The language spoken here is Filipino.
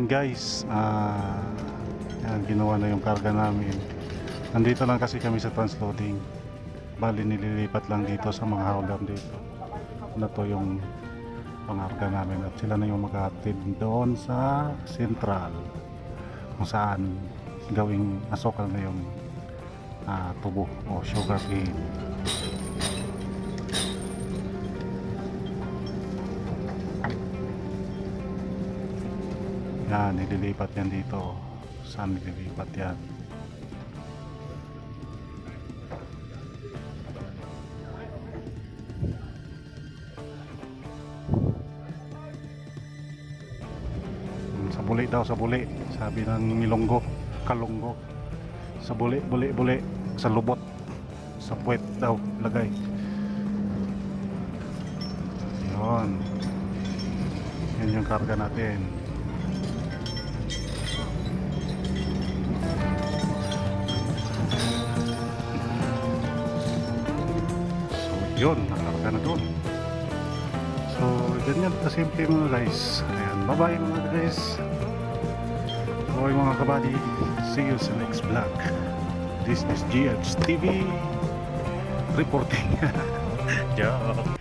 guys, yan, ginawa na yung karga namin. Nandito lang kasi kami sa transloading. Bali nililipat lang dito sa mga hauler dito. Na to yung pangarga namin at sila na yung maghahatid doon sa central kung saan gawing asukal na yung tubo o sugar cane. Yan, nililipat yan dito. Saan nililipat yan? Sa buli daw, sa buli. Sabi ng Milonggo, Kalunggo. Sa buli, buli, buli. Sa lubot. Sa puwet daw, lagay. Yun. Yan yung karga natin. So, yun. Nakarga na doon. So, ganyan kasimple mga guys. Ayan, bye bye mga guys. Okay mga kabady, see you sa next vlog. This is GH TV reporting. Ciao.